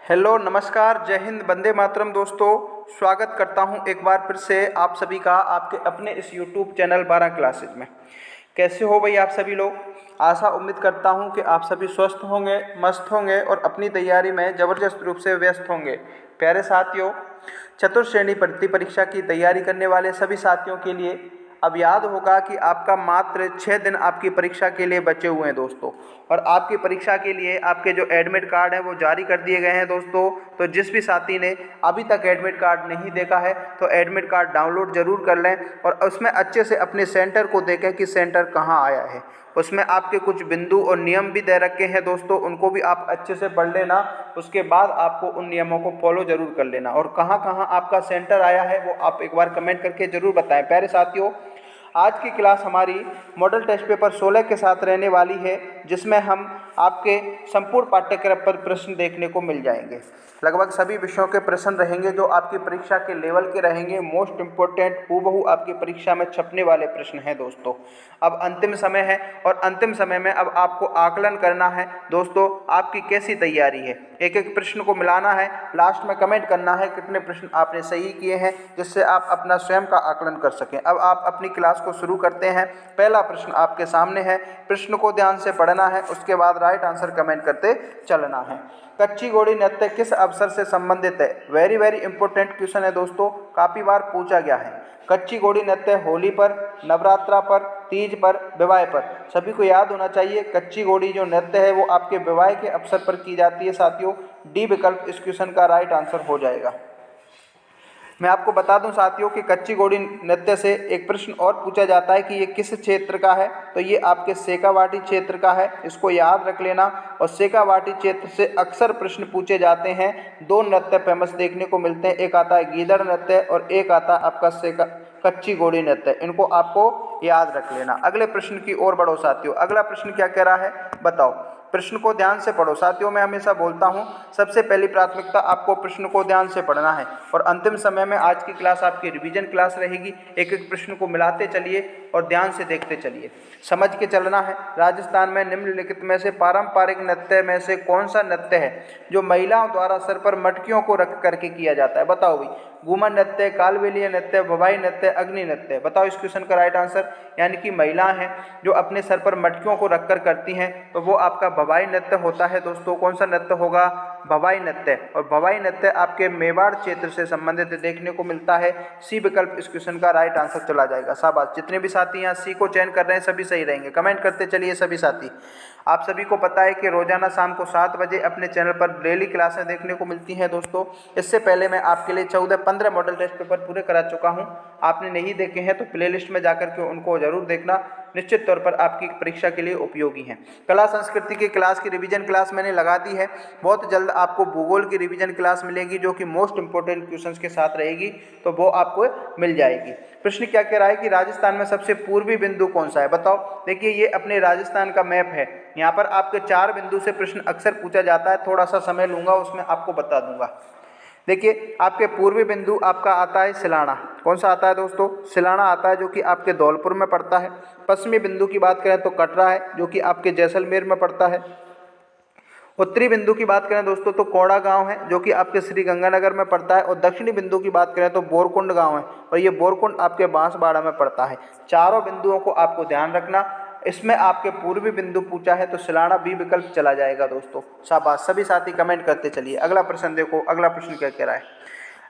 Hello, नमस्कार, जय हिंद, वंदे मातरम। दोस्तों, स्वागत करता हूं एक बार फिर से आप सभी का आपके अपने इस यूट्यूब चैनल 12 क्लासेज में। कैसे हो भाई आप सभी लोग? आशा उम्मीद करता हूं कि आप सभी स्वस्थ होंगे, मस्त होंगे और अपनी तैयारी में ज़बरदस्त रूप से व्यस्त होंगे। प्यारे साथियों, चतुर्श्रेणी भर्ती परीक्षा की तैयारी करने वाले सभी साथियों के लिए अब याद होगा कि आपका मात्र 6 दिन आपकी परीक्षा के लिए बचे हुए हैं दोस्तों। और आपकी परीक्षा के लिए आपके जो एडमिट कार्ड हैं वो जारी कर दिए गए हैं दोस्तों। तो जिस भी साथी ने अभी तक एडमिट कार्ड नहीं देखा है तो एडमिट कार्ड डाउनलोड ज़रूर कर लें और उसमें अच्छे से अपने सेंटर को देखें कि सेंटर कहाँ आया है। उसमें आपके कुछ बिंदु और नियम भी दे रखे हैं दोस्तों, उनको भी आप अच्छे से पढ़ लेना। उसके बाद आपको उन नियमों को फॉलो ज़रूर कर लेना। और कहाँ कहाँ आपका सेंटर आया है वो आप एक बार कमेंट करके ज़रूर बताएं। प्यारे साथियों, आज की क्लास हमारी मॉडल टेस्ट पेपर 16 के साथ रहने वाली है, जिसमें हम आपके संपूर्ण पाठ्यक्रम पर प्रश्न देखने को मिल जाएंगे। लगभग सभी विषयों के प्रश्न रहेंगे जो आपकी परीक्षा के लेवल के रहेंगे। मोस्ट इम्पोर्टेंट हूबहू आपकी परीक्षा में छपने वाले प्रश्न हैं दोस्तों। अब अंतिम समय है और अंतिम समय में अब आपको आकलन करना है दोस्तों, आपकी कैसी तैयारी है। एक एक प्रश्न को मिलाना है, लास्ट में कमेंट करना है कितने प्रश्न आपने सही किए हैं, जिससे आप अपना स्वयं का आकलन कर सकें। अब आप अपनी क्लास को शुरू करते हैं। पहला प्रश्न आपके सामने है, प्रश्न को ध्यान से पढ़ना है, उसके बाद राइट आंसर कमेंट करते चलना है। कच्ची घोड़ी नृत्य किस अवसर से संबंधित है? वेरी वेरी इंपॉर्टेंट क्वेश्चन है दोस्तों, काफ़ी बार पूछा गया है। कच्ची घोड़ी नृत्य होली पर, नवरात्रा पर, तीज पर, विवाह पर, सभी को याद होना चाहिए। कच्ची घोड़ी जो नृत्य है वो आपके विवाह के अवसर पर की जाती है साथियों। डी विकल्प इस क्वेश्चन का राइट आंसर हो जाएगा। मैं आपको बता दूं साथियों कि कच्ची घोड़ी नृत्य से एक प्रश्न और पूछा जाता है कि ये किस क्षेत्र का है, तो ये आपके शेखावाटी क्षेत्र का है, इसको याद रख लेना। और शेखावाटी क्षेत्र से अक्सर प्रश्न पूछे जाते हैं। दो नृत्य फेमस देखने को मिलते हैं, एक आता है गीदड़ नृत्य और एक आता है आपका कच्ची घोड़ी नृत्य। इनको आपको याद रख लेना। अगले प्रश्न की ओर बढ़ो साथियों। अगला प्रश्न क्या कह रहा है बताओ। प्रश्न को ध्यान से पढ़ो साथियों। मैं हमेशा बोलता हूं सबसे पहली प्राथमिकता आपको प्रश्न को ध्यान से पढ़ना है। और अंतिम समय में आज की क्लास आपकी रिवीजन क्लास रहेगी। एक एक प्रश्न को मिलाते चलिए और ध्यान से देखते चलिए, समझ के चलना है। राजस्थान में निम्नलिखित में से पारंपरिक नृत्य में से कौन सा नृत्य है जो महिलाओं द्वारा सर पर मटकियों को रख करके किया जाता है? बताओ भाई। घूमर नृत्य, कालबेलिया नृत्य, भवाई नृत्य, अग्नि नृत्य। बताओ इस क्वेश्चन का राइट आंसर। यानी कि महिलाएं हैं जो अपने सर पर मटकियों को रखकर करती हैं, तो वो आपका भवाई नृत्य होता है दोस्तों। कौन सा नृत्य होगा? भवाई नृत्य। और भवाई नृत्य आपके मेवाड़ क्षेत्र से संबंधित देखने को मिलता है। सी विकल्प इस क्वेश्चन का राइट आंसर चला जाएगा। शाबाश, जितने भी साथी यहाँ सी को चयन कर रहे हैं सभी सही रहेंगे। कमेंट करते चलिए सभी साथी। आप सभी को पता है कि रोजाना शाम को 7 बजे अपने चैनल पर डेली क्लासें देखने को मिलती हैं दोस्तों। इससे पहले मैं आपके लिए 14-15 मॉडल टेस्ट पेपर पूरे करा चुका हूं। आपने नहीं देखे हैं तो प्लेलिस्ट में जाकर के उनको जरूर देखना, निश्चित तौर पर आपकी परीक्षा के लिए उपयोगी हैं। कला संस्कृति की क्लास की रिवीजन क्लास मैंने लगा दी है। बहुत जल्द आपको भूगोल की रिवीजन क्लास मिलेगी जो कि मोस्ट इंपोर्टेंट क्वेश्चंस के साथ रहेगी, तो वो आपको मिल जाएगी। प्रश्न क्या कह रहा है कि राजस्थान में सबसे पूर्वी बिंदु कौन सा है? बताओ। देखिए ये अपने राजस्थान का मैप है। यहाँ पर आपके 4 बिंदु से प्रश्न अक्सर पूछा जाता है। थोड़ा सा समय लूंगा, उसमें आपको बता दूंगा। देखिए आपके पूर्वी बिंदु आपका आता है सिलाना। कौन सा आता है दोस्तों? सिलाना आता है, जो कि आपके धौलपुर में पड़ता है। पश्चिमी बिंदु की बात करें तो कटरा है, जो कि आपके जैसलमेर में पड़ता है। उत्तरी बिंदु की बात करें दोस्तों तो कोड़ा गांव है, जो कि आपके श्री गंगानगर में पड़ता है। और दक्षिणी बिंदु की बात करें तो बोरकुंड गांव है, और ये बोरकुंड आपके बांसवाड़ा में पड़ता है। चारों बिंदुओं को आपको ध्यान रखना। इसमें आपके पूर्वी बिंदु पूछा है तो सिलाना बी विकल्प चला जाएगा दोस्तों। शाबाश, सभी साथी कमेंट करते चलिए। अगला प्रश्न देखो, अगला प्रश्न क्या कह रहा है।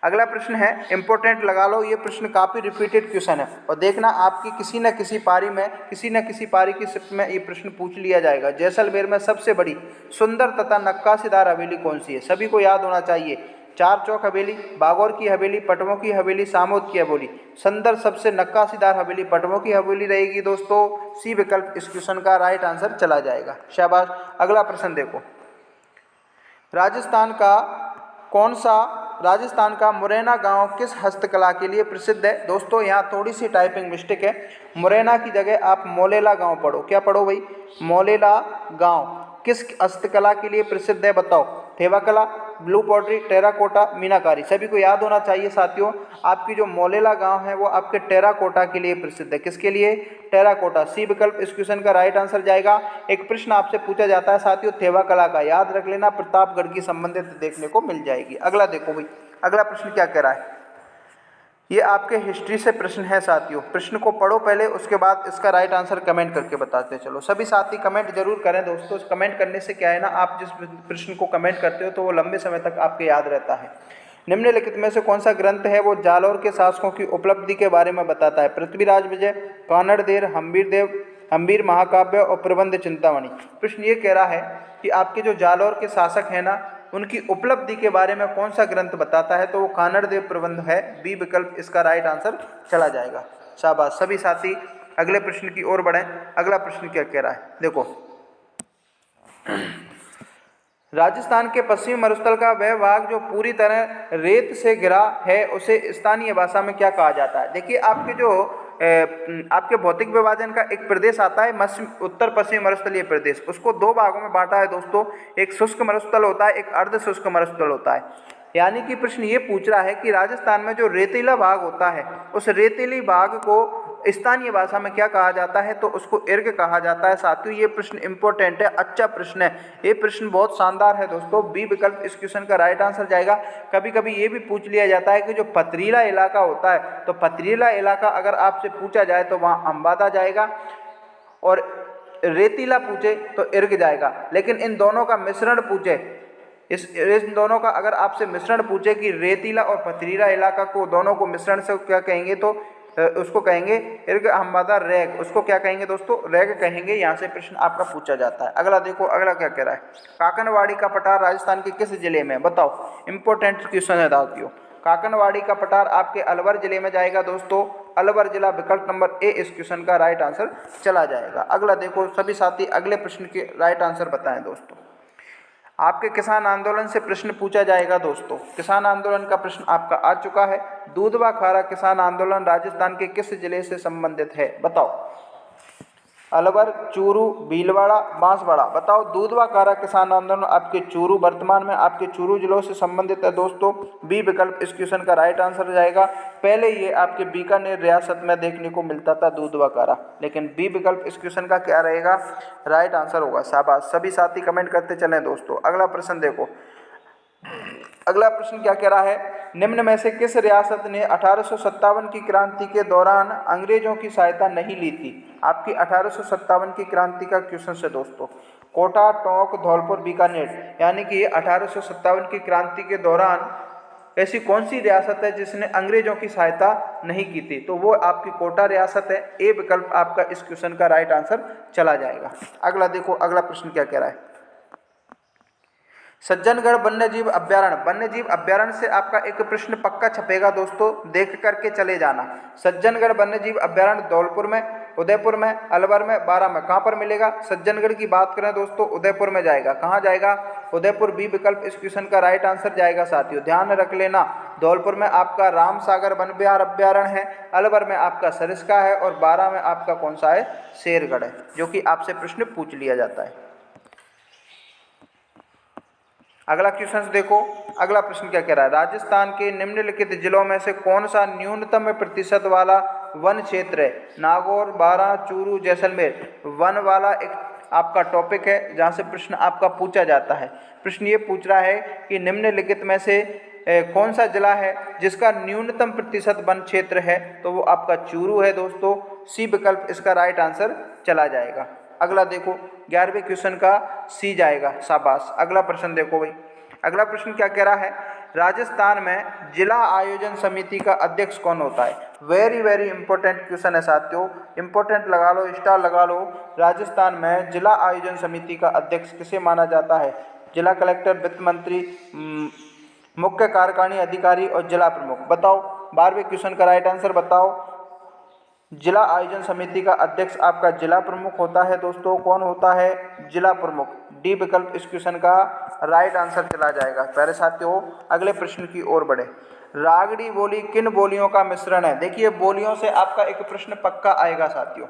अगला प्रश्न है इंपॉर्टेंट, लगा लो। ये प्रश्न काफ़ी रिपीटेड क्वेश्चन है और देखना आपकी किसी न किसी पारी में, किसी न किसी पारी की शिफ्ट में ये प्रश्न पूछ लिया जाएगा। जैसलमेर में सबसे बड़ी सुंदर तथा नक्काशीदार हवेली कौन सी है? सभी को याद होना चाहिए। चार चौक हवेली, बागौर की हवेली, पटवों की हवेली, सामोद की हवेली। सुंदर सबसे नक्काशीदार हवेली पटवों की हवेली रहेगी दोस्तों। सी विकल्प इस क्वेश्चन का राइट आंसर चला जाएगा। शाबाश। अगला प्रश्न देखो। राजस्थान का मुरैना गांव किस हस्तकला के लिए प्रसिद्ध है? दोस्तों यहाँ थोड़ी सी टाइपिंग मिस्टेक है। मुरैना की जगह आप मोलेला गांव पढ़ो। क्या पढ़ो भाई? मोलेला गांव किस हस्तकला के लिए प्रसिद्ध है? बताओ। थेवा कला, ब्लू पॉटरी, टेराकोटा, मीनाकारी। सभी को याद होना चाहिए साथियों, आपकी जो मोलेला गांव है वो आपके टेराकोटा के लिए प्रसिद्ध है। किसके लिए? टेराकोटा। सी विकल्प इस क्वेश्चन का राइट आंसर जाएगा। एक प्रश्न आपसे पूछा जाता है साथियों थेवा कला का, याद रख लेना, प्रतापगढ़ की संबंधित देखने को मिल जाएगी। अगला देखो भाई, अगला प्रश्न क्या कह रहा है, ये आपके हिस्ट्री से प्रश्न है साथियों। प्रश्न को पढ़ो पहले, उसके बाद इसका राइट आंसर कमेंट करके बताते चलो। सभी साथी कमेंट जरूर करें दोस्तों, कमेंट करने से क्या है ना, आप जिस प्रश्न को कमेंट करते हो तो वो लंबे समय तक आपके याद रहता है। निम्नलिखित में से कौन सा ग्रंथ है वो जालौर के शासकों की उपलब्धि के बारे में बताता है? पृथ्वीराज विजय, कानड़देव, हम्बीर महाकाव्य और प्रबंध चिंतामणि। प्रश्न ये कह रहा है कि आपके जो जालौर के शासक हैं ना, उनकी उपलब्धि के बारे में कौन सा ग्रंथ बताता है? तो वो कानड़देव प्रबंध है। बी विकल्प इसका राइट आंसर चला जाएगा। शाबाश। सभी साथी अगले प्रश्न की ओर बढ़ें। अगला प्रश्न क्या कह रहा है देखो, राजस्थान के पश्चिमी मरुस्थल का वह भाग जो पूरी तरह रेत से घिरा है उसे स्थानीय भाषा में क्या कहा जाता है? देखिए आपके जो आपके भौतिक विभाजन का एक प्रदेश आता है उत्तर पश्चिमी मरुस्थलीय प्रदेश, उसको दो भागों में बांटा है दोस्तों। एक शुष्क मरुस्थल होता है, एक अर्ध शुष्क मरुस्थल होता है। यानी कि प्रश्न ये पूछ रहा है कि राजस्थान में जो रेतीला भाग होता है उस रेतीली भाग को स्थानीय भाषा में क्या कहा जाता है? तो उसको इर्ग कहा जाता है। साथियों ये प्रश्न इंपॉर्टेंट है, अच्छा प्रश्न है, ये प्रश्न बहुत शानदार है दोस्तों। बी विकल्प इस क्वेश्चन का राइट आंसर जाएगा। कभी कभी ये भी पूछ लिया जाता है कि जो पथरीला इलाका होता है, तो पथरीला इलाका अगर आपसे पूछा जाए तो वहाँ अम्बादा जाएगा, और रेतीला पूछे तो इर्ग जाएगा। लेकिन इन दोनों का मिश्रण पूछे, इन दोनों का अगर आपसे मिश्रण पूछे कि रेतीला और पथरीला इलाका को दोनों को मिश्रण से क्या कहेंगे, तो उसको कहेंगे इर्ग अहमदा रैग। उसको क्या कहेंगे दोस्तों? रैग कहेंगे। यहाँ से प्रश्न आपका पूछा जाता है। अगला देखो, अगला क्या कह रहा है, काकनवाड़ी का पठार राजस्थान के किस जिले में? बताओ, इंपॉर्टेंट क्वेश्चन है साथियों। काकनवाड़ी का पठार आपके अलवर जिले में जाएगा दोस्तों। अलवर जिला विकल्प नंबर ए इस क्वेश्चन का राइट आंसर चला जाएगा। अगला देखो, सभी साथी अगले प्रश्न के राइट आंसर बताएं दोस्तों। आपके किसान आंदोलन से प्रश्न पूछा जाएगा दोस्तों। किसान आंदोलन का प्रश्न आपका आ चुका है। दूधवा खारा किसान आंदोलन राजस्थान के किस जिले से संबंधित है? बताओ। अलवर, चूरू, भीलवाड़ा, बांसवाड़ा। बताओ, दूधवा खारा किसान आंदोलन आपके चूरू, वर्तमान में आपके चूरू जिलों से संबंधित है दोस्तों। बी विकल्प इस क्वेश्चन का राइट आंसर जाएगा। पहले ये आपके बीकानेर रियासत में देखने को मिलता था दूधवा खारा, लेकिन बी विकल्प इस क्वेश्चन का क्या रहेगा? राइट आंसर होगा। शाबाश। सभी साथी कमेंट करते चलें दोस्तों। अगला प्रश्न देखो, अगला प्रश्न क्या कह रहा है, निम्न में से किस रियासत ने 1857 की क्रांति के दौरान अंग्रेजों की सहायता नहीं ली थी? आपकी 1857 की क्रांति का क्वेश्चन है दोस्तों। कोटा, टोंक, धौलपुर, बीकानेर। यानी कि 1857 की क्रांति के दौरान ऐसी कौन सी रियासत है जिसने अंग्रेजों की सहायता नहीं की थी? तो वो आपकी कोटा रियासत है। ए विकल्प आपका इस क्वेश्चन का राइट आंसर चला जाएगा। अगला देखो, अगला प्रश्न क्या कह रहा है, सज्जनगढ़ वन्यजीव अभ्यारण्य। वन्यजीव अभ्यारण्य से आपका एक प्रश्न पक्का छपेगा दोस्तों, देख करके चले जाना। सज्जनगढ़ वन्यजीव अभ्यारण्य धौलपुर में, उदयपुर में, अलवर में, बारां में। कहाँ पर मिलेगा? सज्जनगढ़ की बात करें दोस्तों, उदयपुर में जाएगा। कहाँ जाएगा? उदयपुर। बी विकल्प इस क्वेश्चन का राइट आंसर जाएगा साथियों। ध्यान रख लेना, धौलपुर में आपका रामसागर वन विहार अभ्यारण्य है, अलवर में आपका सरिस्का है, और बारां में आपका कौन सा है? शेरगढ़ है, जो कि आपसे प्रश्न पूछ लिया जाता है। अगला क्वेश्चन देखो, अगला प्रश्न क्या कह रहा है, राजस्थान के निम्नलिखित जिलों में से कौन सा न्यूनतम प्रतिशत वाला वन क्षेत्र है? नागौर, बारां, चूरू, जैसलमेर। वन वाला एक आपका टॉपिक है जहाँ से प्रश्न आपका पूछा जाता है। प्रश्न ये पूछ रहा है कि निम्नलिखित में से कौन सा जिला है जिसका न्यूनतम प्रतिशत वन क्षेत्र है? तो वो आपका चूरू है दोस्तों। सी विकल्प इसका राइट आंसर चला जाएगा। अगला देखो, 11वें क्वेश्चन का सी जाएगा। शाबाश। अगला प्रश्न देखो भाई, अगला प्रश्न क्या कह रहा है, राजस्थान में जिला आयोजन समिति का अध्यक्ष कौन होता है? वेरी वेरी इंपॉर्टेंट क्वेश्चन है साथियों, इंपॉर्टेंट लगा लो, स्टार लगा लो। राजस्थान में जिला आयोजन समिति का अध्यक्ष किसे माना जाता है? जिला कलेक्टर, वित्त मंत्री, मुख्य कार्यकारिणी अधिकारी और जिला प्रमुख। बताओ, 12वें क्वेश्चन का राइट आंसर बताओ। जिला आयोजन समिति का अध्यक्ष आपका जिला प्रमुख होता है दोस्तों। कौन होता है? जिला प्रमुख। डी विकल्प इस क्वेश्चन का राइट आंसर चला जाएगा। प्यारे साथियों, अगले प्रश्न की ओर बढ़े। रागड़ी बोली किन बोलियों का मिश्रण है? देखिए, बोलियों से आपका एक प्रश्न पक्का आएगा साथियों।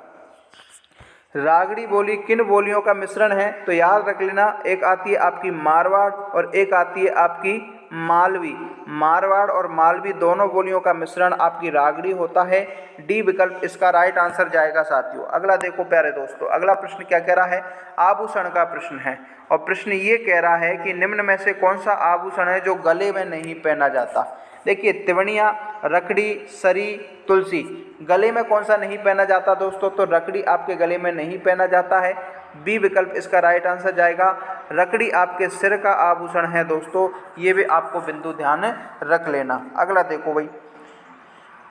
रागड़ी बोली किन बोलियों का मिश्रण है? तो याद रख लेना, एक आती है आपकी मारवाड़ और एक आती है आपकी मालवी। मारवाड़ और मालवी दोनों बोलियों का मिश्रण आपकी रागड़ी होता है। डी विकल्प इसका राइट आंसर जाएगा साथियों। अगला देखो प्यारे दोस्तों, अगला प्रश्न क्या कह रहा है? आभूषण का प्रश्न है और प्रश्न ये कह रहा है कि निम्न में से कौन सा आभूषण है जो गले में नहीं पहना जाता? देखिए, तिवड़िया, रखड़ी, सरी, तुलसी। गले में कौन सा नहीं पहना जाता दोस्तों? तो रखड़ी आपके गले में नहीं पहना जाता है। बी विकल्प इसका राइट आंसर जाएगा। रखड़ी आपके सिर का आभूषण है दोस्तों, ये भी आपको बिंदु ध्यान रख लेना। अगला देखो भाई,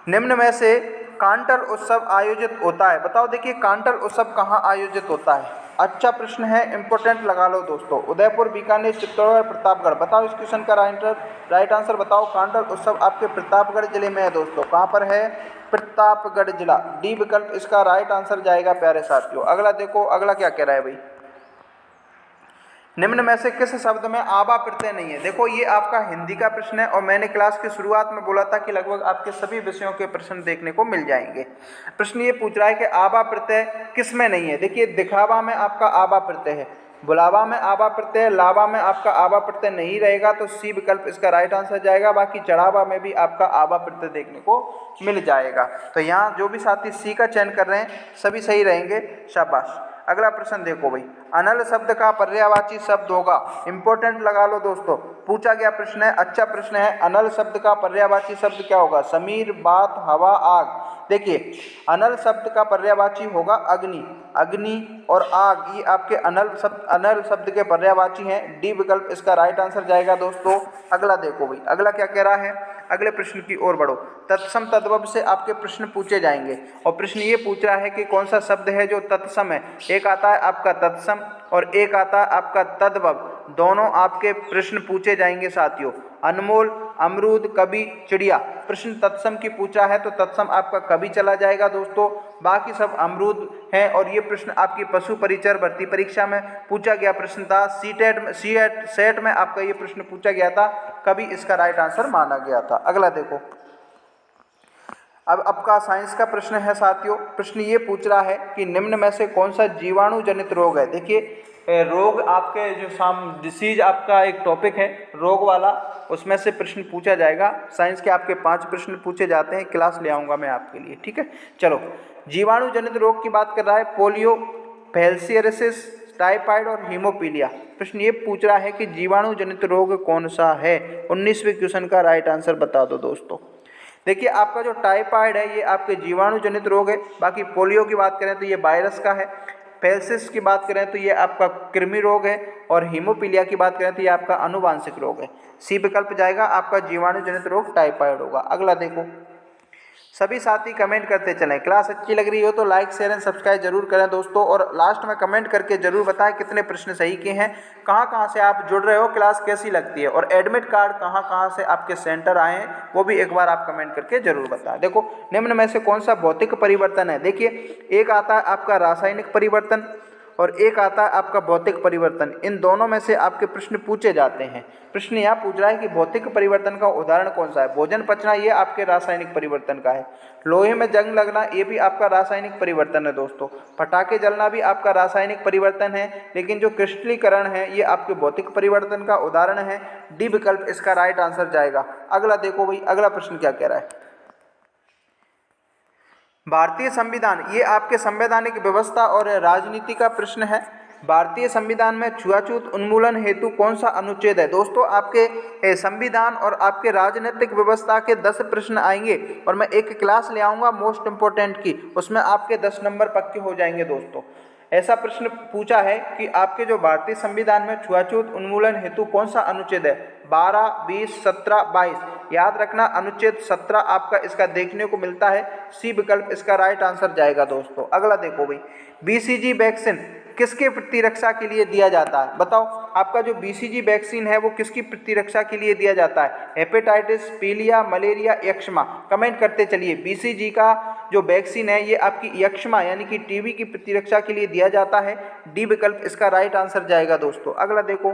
निम्न में से कांटल उत्सव आयोजित होता है? बताओ, देखिए कांटल उत्सव कहाँ आयोजित होता है? अच्छा प्रश्न है, इंपॉर्टेंट लगा लो दोस्तों। उदयपुर, बीकानेर, चित्तौड़गढ़, प्रतापगढ़। बताओ इस क्वेश्चन का राइट आंसर बताओ। कांटल उत्सव आपके प्रतापगढ़ जिले में है दोस्तों। कहाँ पर है? प्रतापगढ़ जिला। डी विकल्प इसका राइट आंसर जाएगा प्यारे साथियों। अगला देखो, अगला क्या कह रहा है भाई? निम्न में से किस शब्द में आबा प्रत्यय नहीं है? देखो, ये आपका हिंदी का प्रश्न है और मैंने क्लास की शुरुआत में बोला था कि लगभग आपके सभी विषयों के प्रश्न देखने को मिल जाएंगे। प्रश्न ये पूछ रहा है कि आबा प्रत्यय किस में नहीं है? देखिए, दिखावा में आपका आबा प्रत्यय है, बुलावा में आबा प्रत्यय, लावा में आपका आबा प्रत्यय नहीं रहेगा, तो सी विकल्प इसका राइट आंसर जाएगा। बाकी चढ़ावा में भी आपका आबा प्रत्यय देखने को मिल जाएगा। तो यहाँ जो भी साथी सी का चयन कर रहे हैं सभी सही रहेंगे, शाबाश। अगला प्रश्न देखो भाई, अनल शब्द का पर्यायवाची शब्द होगा? इंपॉर्टेंट लगा लो दोस्तों, पूछा गया प्रश्न है, अच्छा प्रश्न है। अनल शब्द का पर्यायवाची शब्द क्या होगा? समीर, बात, हवा, आग। देखिए, अनल शब्द का पर्यायवाची होगा अग्नि। अग्नि और आग ये आपके अनल शब्द के पर्यायवाची हैं। डी विकल्प इसका राइट आंसर जाएगा दोस्तों। अगला देखो भाई, अगला क्या कह रहा है? अगले प्रश्न की ओर बढ़ो। तत्सम तद्भव से आपके प्रश्न पूछे जाएंगे और प्रश्न ये पूछ रहा है कि कौन सा शब्द है जो तत्सम है। एक आता है आपका तत्सम और एक आता है आपका तद्भव। दोनों आपके प्रश्न पूछे जाएंगे साथियों। अनमोल, अमरूद, कवि, चिड़िया। प्रश्न तत्सम की पूछा है तो तत्सम आपका कवि चला जाएगा दोस्तों, बाकी सब अमरूद हैं। और ये प्रश्न आपकी पशु परिचर भर्ती परीक्षा में पूछा गया प्रश्न था। सेट में आपका ये प्रश्न पूछा गया था, कवि इसका राइट आंसर माना गया था। अगला देखो, अब आपका साइंस का प्रश्न है साथियों। प्रश्न ये पूछ रहा है कि निम्न में से कौन सा जीवाणु जनित रोग है? देखिए, रोग आपके जो डिसीज आपका एक टॉपिक है रोग वाला, उसमें से प्रश्न पूछा जाएगा। साइंस के आपके 5 प्रश्न पूछे जाते हैं, क्लास ले आऊँगा मैं आपके लिए, ठीक है। चलो, जीवाणु जनित रोग की बात कर रहा है। पोलियो, फेल्सियरिसिस, टाइफाइड और हीमोपीलिया। प्रश्न ये पूछ रहा है कि जीवाणु जनित रोग कौन सा है? 19वें क्वेश्चन का राइट आंसर बता दो दोस्तों। देखिए, आपका जो टाइफाइड है ये आपके जीवाणु जनित रोग है। बाकी पोलियो की बात करें तो ये वायरस का है। फेल्सिस की बात करें तो ये आपका कृमि रोग है और हीमोपीलिया की बात करें तो ये आपका आनुवांशिक रोग है। सी विकल्प जाएगा आपका जीवाणु जनित रोग टाइफाइड होगा। अगला देखो, सभी साथी कमेंट करते चलें। क्लास अच्छी लग रही हो तो लाइक, शेयर एंड सब्सक्राइब जरूर करें दोस्तों। और लास्ट में कमेंट करके जरूर बताएं कितने प्रश्न सही किए हैं, कहाँ से आप जुड़ रहे हो, क्लास कैसी लगती है और एडमिट कार्ड कहाँ से आपके सेंटर आए हैं वो भी एक बार आप कमेंट करके जरूर बताएं। देखो, निम्न में से कौन सा भौतिक परिवर्तन है? देखिए, एक आता है आपका रासायनिक परिवर्तन और एक आता है आपका भौतिक परिवर्तन। इन दोनों में से आपके प्रश्न पूछे जाते हैं। प्रश्न यहाँ पूछ रहा है कि भौतिक परिवर्तन का उदाहरण कौन सा है? भोजन पचना ये आपके रासायनिक परिवर्तन का है। लोहे में जंग लगना ये भी आपका रासायनिक परिवर्तन है दोस्तों। पटाखे जलना भी आपका रासायनिक परिवर्तन है, लेकिन जो क्रिस्टलीकरण है ये आपके भौतिक परिवर्तन का उदाहरण है। डी विकल्प इसका राइट आंसर जाएगा। अगला देखो भाई, अगला प्रश्न क्या कह रहा है? भारतीय संविधान ये आपके संवैधानिक व्यवस्था और राजनीति का प्रश्न है। भारतीय संविधान में छुआछूत उन्मूलन हेतु कौन सा अनुच्छेद है? दोस्तों, आपके संविधान और आपके राजनीतिक व्यवस्था के 10 प्रश्न आएंगे और मैं एक क्लास ले आऊँगा मोस्ट इम्पोर्टेंट की, उसमें आपके 10 नंबर पक्के हो जाएंगे दोस्तों। ऐसा प्रश्न पूछा है कि आपके जो भारतीय संविधान में छुआछूत उन्मूलन हेतु कौन सा अनुच्छेद है? 12, 20, 17, 22। याद रखना, अनुच्छेद 17 आपका इसका देखने को मिलता है। सी विकल्प इसका राइट आंसर जाएगा दोस्तों। अगला देखो भाई, बीसीजी वैक्सीन किसके प्रतिरक्षा के लिए दिया जाता है? बताओ, आपका जो बीसीजी वैक्सीन है वो किसकी प्रतिरक्षा के लिए दिया जाता है? हेपेटाइटिस, पीलिया, मलेरिया, यक्ष्मा। कमेंट करते चलिए। बीसीजी का जो वैक्सीन है ये आपकी यक्ष्मा यानी कि टीबी की प्रतिरक्षा के लिए दिया जाता है। डी विकल्प इसका राइट आंसर जाएगा दोस्तों। अगला देखो,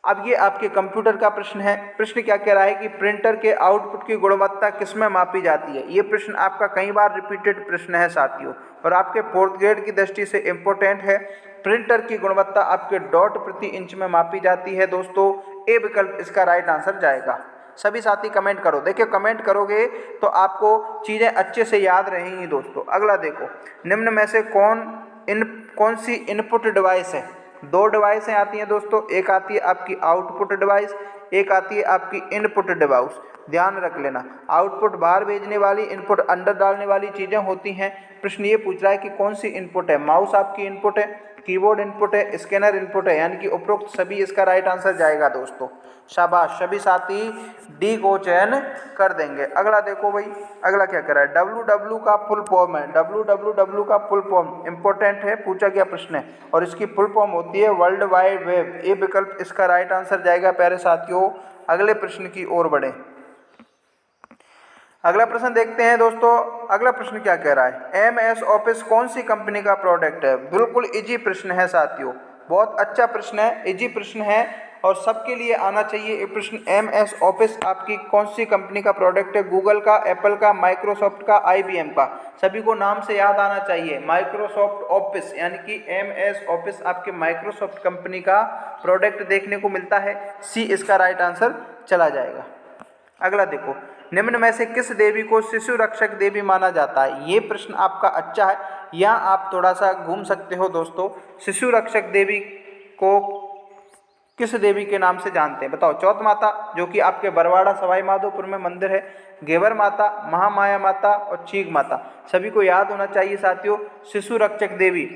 अब ये आपके कंप्यूटर का प्रश्न है। प्रश्न क्या कह रहा है कि प्रिंटर के आउटपुट की गुणवत्ता किसमें मापी जाती है। ये प्रश्न आपका कई बार रिपीटेड प्रश्न है साथियों, और आपके 4th ग्रेड की दृष्टि से इम्पोर्टेंट है। प्रिंटर की गुणवत्ता आपके डॉट प्रति इंच में मापी जाती है दोस्तों। ए विकल्प इसका राइट आंसर जाएगा। सभी साथी कमेंट करो। देखिए कमेंट करोगे तो आपको चीज़ें अच्छे से याद रहेंगी दोस्तों। अगला देखो, निम्न में से कौन सी इनपुट डिवाइस है। 2 डिवाइसें आती हैं दोस्तों, एक आती है आपकी आउटपुट डिवाइस, एक आती है आपकी इनपुट डिवाइस। ध्यान रख लेना, आउटपुट बाहर भेजने वाली, इनपुट अंदर डालने वाली चीज़ें होती हैं। प्रश्न ये पूछ रहा है कि कौन सी इनपुट है। माउस आपकी इनपुट है, कीबोर्ड इनपुट है, स्कैनर इनपुट है, यानी कि उपरोक्त सभी इसका राइट आंसर जाएगा दोस्तों। शाबाश, सभी साथी डी को चयन कर देंगे। अगला देखो भाई, अगला क्या कर रहा है। WWW का फुल फॉर्म है। WWW का फुल फॉर्म इंपॉर्टेंट है, पूछा गया प्रश्न है, और इसकी फुल फॉर्म होती है वर्ल्ड वाइड वेब। ए विकल्प इसका राइट आंसर जाएगा प्यारे साथियों। अगले प्रश्न की ओर बढ़े। अगला प्रश्न देखते हैं दोस्तों। अगला प्रश्न क्या कह रहा है। MS ऑफिस कौन सी कंपनी का प्रोडक्ट है। बिल्कुल इजी प्रश्न है साथियों, बहुत अच्छा प्रश्न है, इजी प्रश्न है और सबके लिए आना चाहिए ये प्रश्न। MS ऑफिस आपकी कौन सी कंपनी का प्रोडक्ट है। गूगल का, एप्पल का, माइक्रोसॉफ्ट का, IBM का। सभी को नाम से याद आना चाहिए। माइक्रोसॉफ्ट ऑफिस यानी कि MS ऑफिस आपके माइक्रोसॉफ्ट कंपनी का प्रोडक्ट देखने को मिलता है। सी इसका राइट आंसर चला जाएगा। अगला देखो, निम्न में से किस देवी को शिशु रक्षक देवी माना जाता है। ये प्रश्न आपका अच्छा है, यहाँ आप थोड़ा सा घूम सकते हो दोस्तों। शिशु रक्षक देवी को किस देवी के नाम से जानते हैं बताओ। चौथ माता, जो कि आपके बरवाड़ा सवाई माधोपुर में मंदिर है, घेवर माता, महामाया माता और चीक माता। सभी को याद होना चाहिए साथियों। शिशु रक्षक देवी,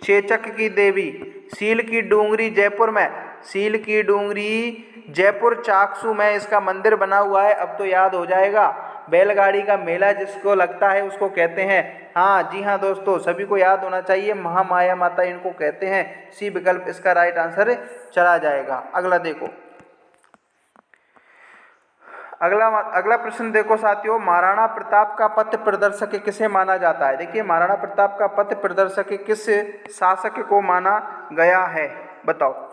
चेचक की देवी, सील की डूंगरी जयपुर में, सील की डूंगरी जयपुर चाकसू में इसका मंदिर बना हुआ है। अब तो याद हो जाएगा। बैलगाड़ी का मेला जिसको लगता है उसको कहते हैं, हाँ जी हाँ दोस्तों, सभी को याद होना चाहिए, महामाया माता इनको कहते हैं। सी विकल्प इसका राइट आंसर चला जाएगा। अगला देखो, अगला प्रश्न देखो साथियों। महाराणा प्रताप का पथ प्रदर्शक किसे माना जाता है। देखिए महाराणा प्रताप का पथ प्रदर्शक किस शासक को माना गया है बताओ।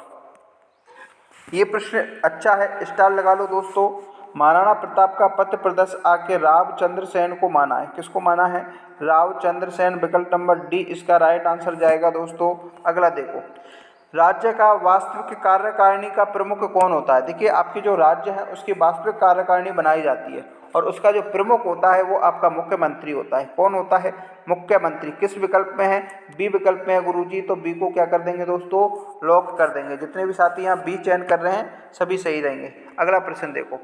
ये प्रश्न अच्छा है, स्टार लगा लो दोस्तों। महाराणा प्रताप का पथ प्रदर्शक आके रावचंद्र सेन को माना है। किसको माना है। रावचंद्र सेन। विकल्प नंबर डी इसका राइट आंसर जाएगा दोस्तों। अगला देखो, राज्य का वास्तविक कार्यकारिणी का प्रमुख कौन होता है। देखिए आपकी जो राज्य है उसकी वास्तविक कार्यकारिणी बनाई जाती है और उसका जो प्रमुख होता है वो आपका मुख्यमंत्री होता है। कौन होता है। मुख्यमंत्री। किस विकल्प में है। बी विकल्प में है गुरुजी। तो बी को क्या कर देंगे दोस्तों, लॉक कर देंगे। जितने भी साथी यहाँ बी चयन कर रहे हैं सभी सही रहेंगे। अगला प्रश्न देखो,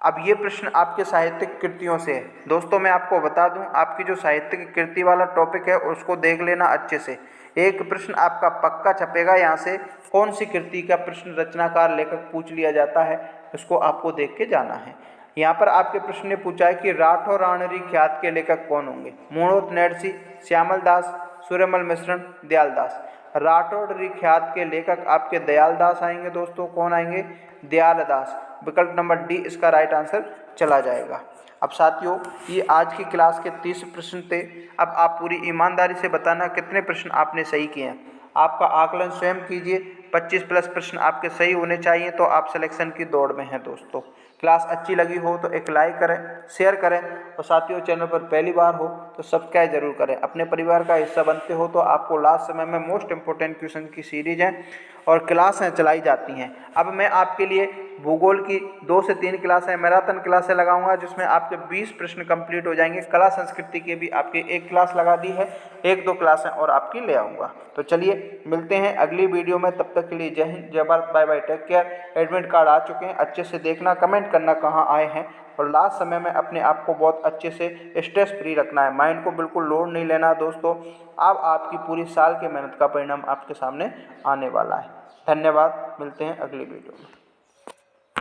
अब ये प्रश्न आपके साहित्यिक कृतियों से है दोस्तों। मैं आपको बता दूं, आपकी जो साहित्यिक कृति वाला टॉपिक है उसको देख लेना अच्छे से। एक प्रश्न आपका पक्का छपेगा यहाँ से, कौन सी कृति का प्रश्न रचनाकार लेखक पूछ लिया जाता है, उसको आपको देख के जाना है। यहाँ पर आपके प्रश्न ने पूछा है कि राठौर राणरी ख्यात के लेखक कौन होंगे। मूणोत नैडसी, श्यामल दास, सूर्यमल मिश्रण, दयालदास। राठौर ख्यात के लेखक आपके दयालदास आएंगे दोस्तों। कौन आएंगे, दयालदास। विकल्प नंबर डी इसका राइट आंसर चला जाएगा। अब साथियों ये आज की क्लास के 30 प्रश्न थे। अब आप पूरी ईमानदारी से बताना कितने प्रश्न आपने सही किए हैं। आपका आकलन स्वयं कीजिए। 25 प्लस प्रश्न आपके सही होने चाहिए तो आप सिलेक्शन की दौड़ में हैं दोस्तों। क्लास अच्छी लगी हो तो एक लाइक करें, शेयर करें और साथियों चैनल पर पहली बार हो तो सब्सक्राइब जरूर करें। अपने परिवार का हिस्सा बनते हो तो आपको लास्ट समय में मोस्ट इंपोर्टेंट क्वेश्चन की सीरीज हैं और क्लासें चलाई जाती हैं। अब मैं आपके लिए भूगोल की 2 से 3 क्लासें, मैराथन क्लासें लगाऊंगा जिसमें आपके 20 प्रश्न कंप्लीट हो जाएंगे। कला संस्कृति के भी आपकी 1 क्लास लगा दी है, 1-2 क्लासें और आपकी ले आऊँगा। तो चलिए मिलते हैं अगली वीडियो में, तब तक के लिए Jai Hind, Jai Bharat, bye bye, take care. Admit card आ चुके हैं, अच्छे से देखना, कमेंट करना कहाँ आए हैं और लास्ट समय में अपने आप को बहुत अच्छे से स्ट्रेस फ्री रखना है। माइंड को बिल्कुल लोड नहीं लेना दोस्तों। अब आपकी पूरी साल की मेहनत का परिणाम आपके सामने आने वाला है। धन्यवाद, मिलते हैं अगली वीडियो में।